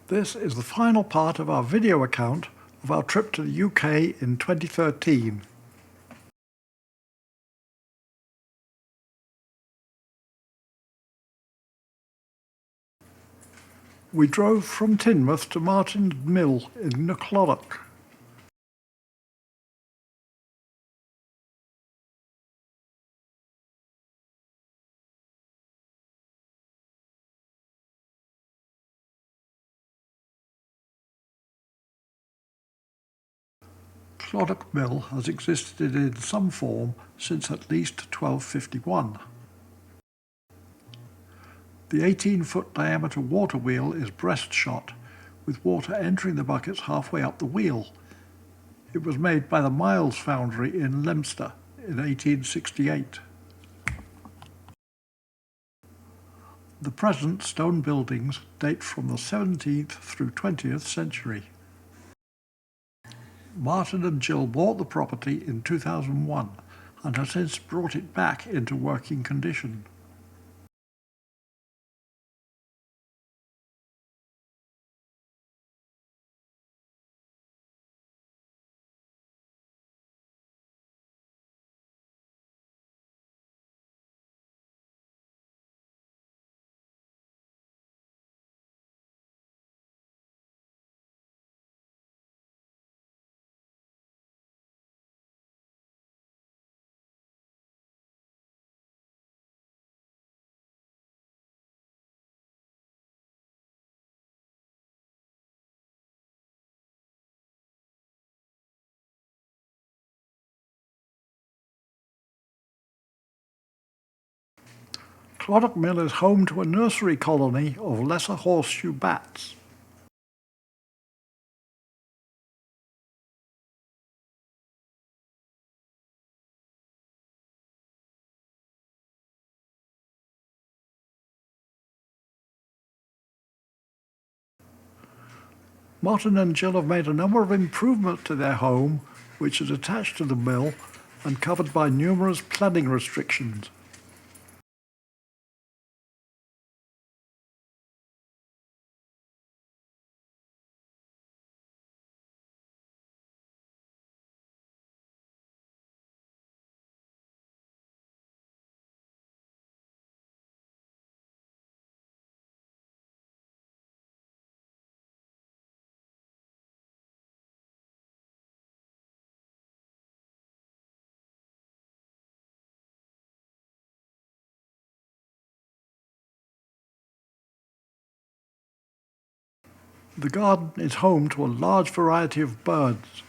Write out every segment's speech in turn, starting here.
This is the final part of our video account of our trip to the UK in 2013. We drove from Teignmouth to Martin's Mill in Clodock. Clodock Mill has existed in some form since at least 1251. The 18-foot diameter water wheel is breast shot, with water entering the buckets halfway up the wheel. It was made by the Miles foundry in Leominster in 1868. The present stone buildings date from the 17th through 20th century. Martin and Jill bought the property in 2001 and have since brought it back into working condition. Clodock Mill is home to a nursery colony of lesser horseshoe bats. Martin and Jill have made a number of improvements to their home, which is attached to the mill and covered by numerous planning restrictions. The garden is home to a large variety of birds.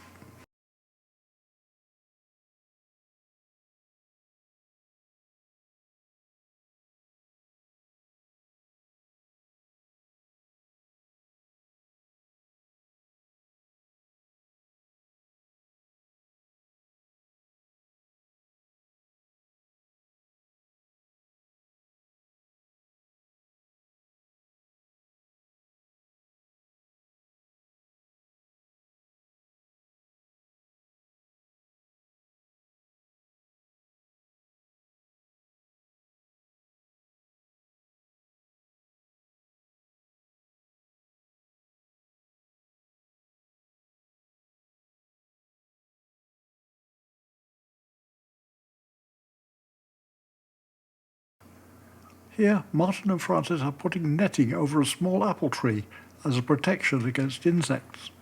Here, Martin and Francis are putting netting over a small apple tree as a protection against insects.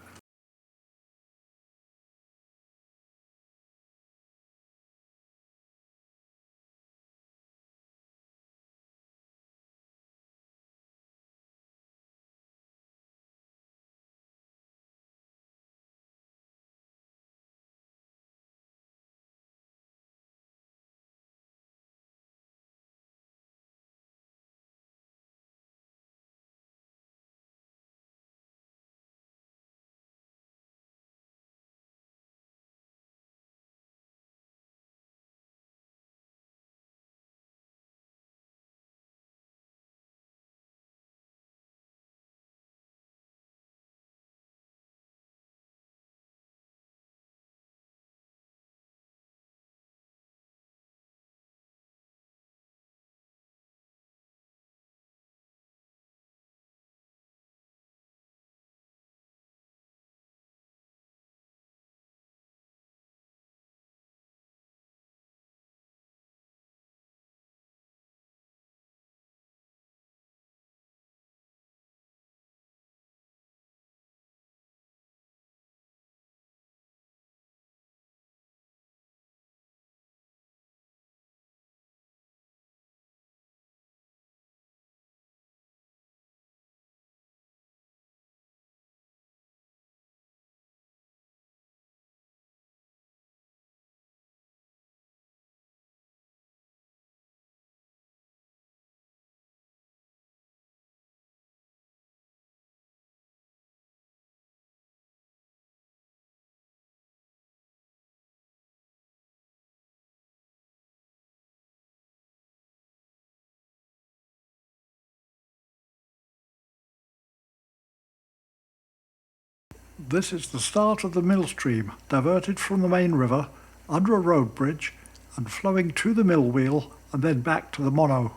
This is the start of the mill stream, diverted from the main river, under a road bridge, and flowing to the mill wheel and then back to the mono.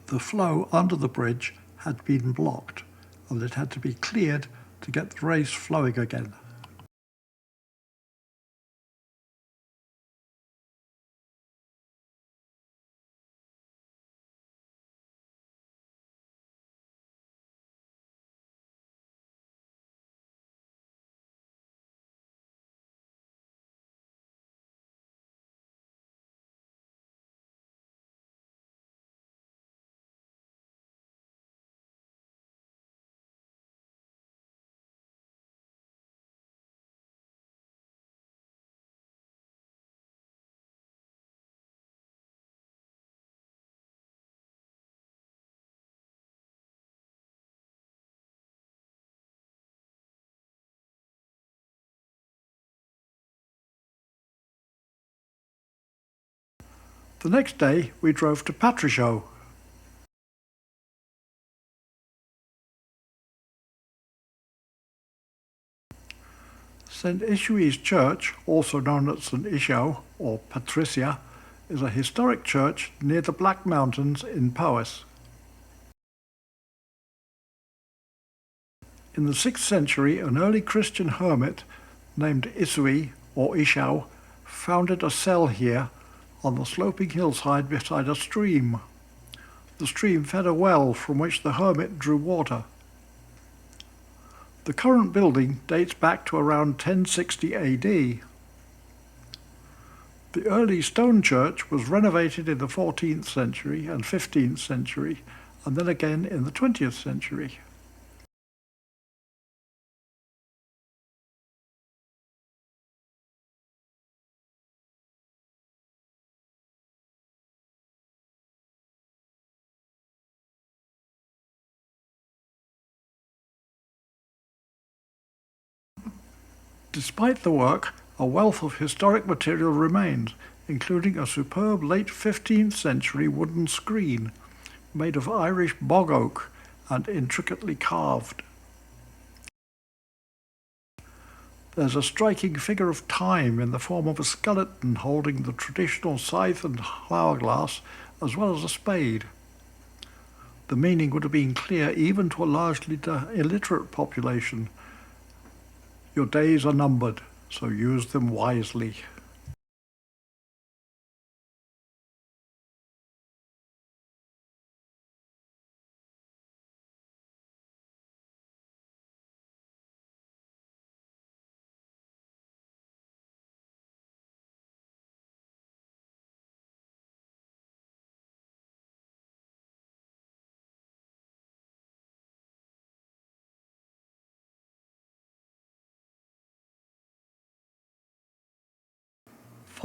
The flow under the bridge had been blocked, and it had to be cleared to get the race flowing again. The next day we drove to Patrichot. St. Ishui's Church, also known as St. Ishao or Patricia, is a historic church near the Black Mountains in Powys. In the 6th century, an early Christian hermit named Isui or Ishao founded a cell here on the sloping hillside beside a stream. The stream fed a well from which the hermit drew water. The current building dates back to around 1060 AD. The early stone church was renovated in the 14th century and 15th century, and then again in the 20th century. Despite the work, a wealth of historic material remains, including a superb late 15th century wooden screen made of Irish bog oak and intricately carved. There's a striking figure of time in the form of a skeleton holding the traditional scythe and hourglass, as well as a spade. The meaning would have been clear even to a largely illiterate population. Your days are numbered, so use them wisely.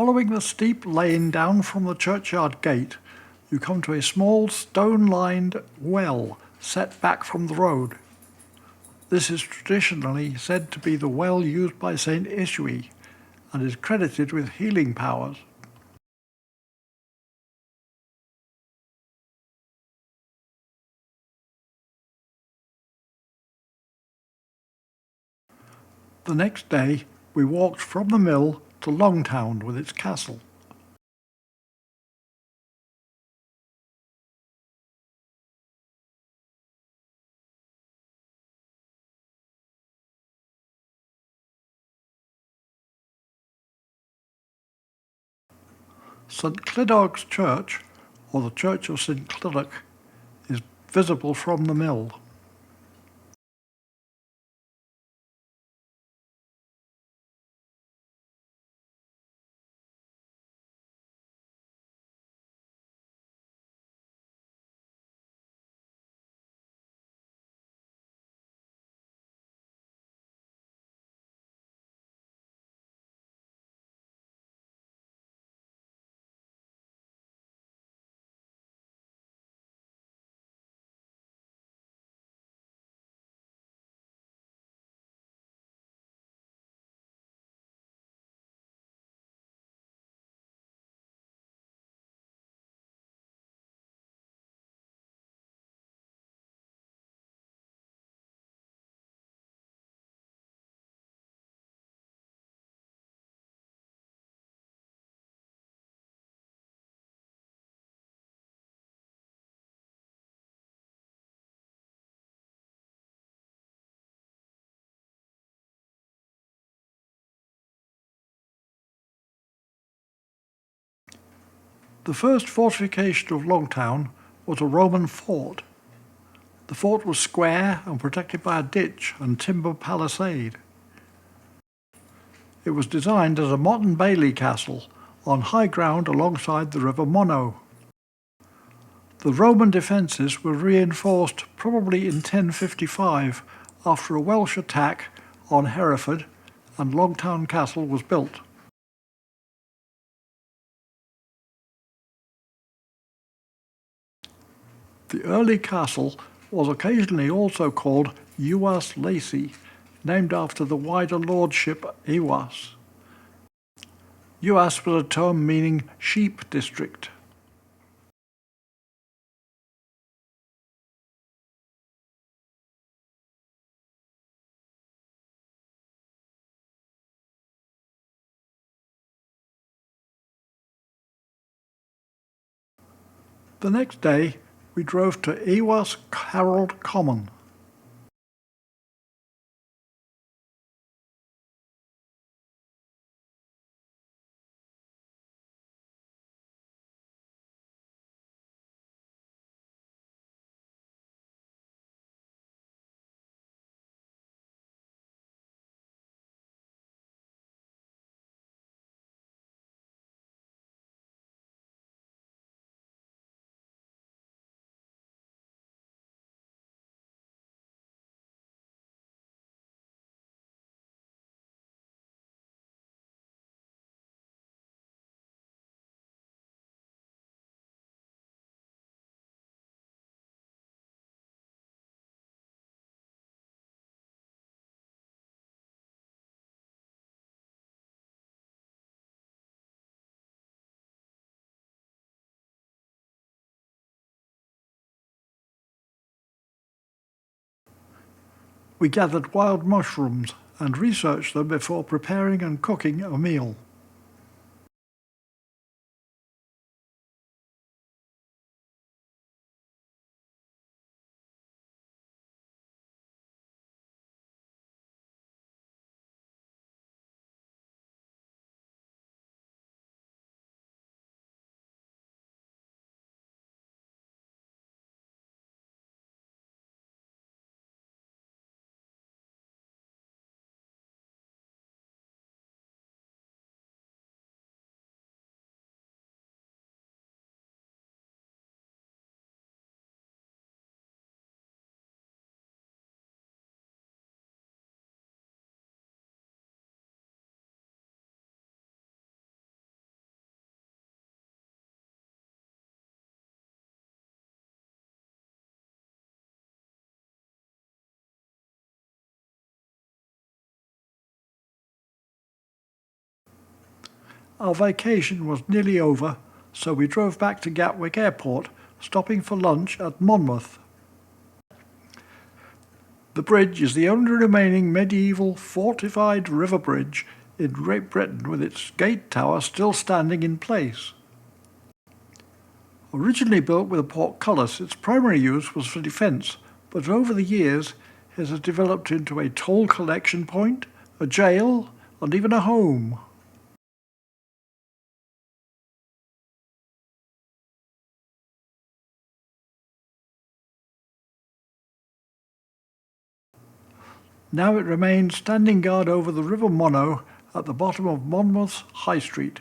Following the steep lane down from the churchyard gate, you come to a small stone-lined well set back from the road. This is traditionally said to be the well used by St. Ishui and is credited with healing powers. The next day, we walked from the mill to Longtown with its castle. St. Clodock's Church, or the Church of St. Clodock, is visible from the mill. The first fortification of Longtown was a Roman fort. The fort was square and protected by a ditch and timber palisade. It was designed as a motte and bailey castle on high ground alongside the River Monnow. The Roman defences were reinforced probably in 1055 after a Welsh attack on Hereford, and Longtown Castle was built. The early castle was occasionally also called Ewas Lacy, named after the wider lordship Ewas. Ewas was a term meaning sheep district. The next day we drove to Ewas Harold Common. We gathered wild mushrooms and researched them before preparing and cooking a meal. Our vacation was nearly over, so we drove back to Gatwick Airport, stopping for lunch at Monmouth. The bridge is the only remaining medieval fortified river bridge in Great Britain, with its gate tower still standing in place. Originally built with a portcullis, its primary use was for defence, but over the years it has developed into a toll collection point, a jail, and even a home. Now it remains standing guard over the River Monnow at the bottom of Monmouth's High Street.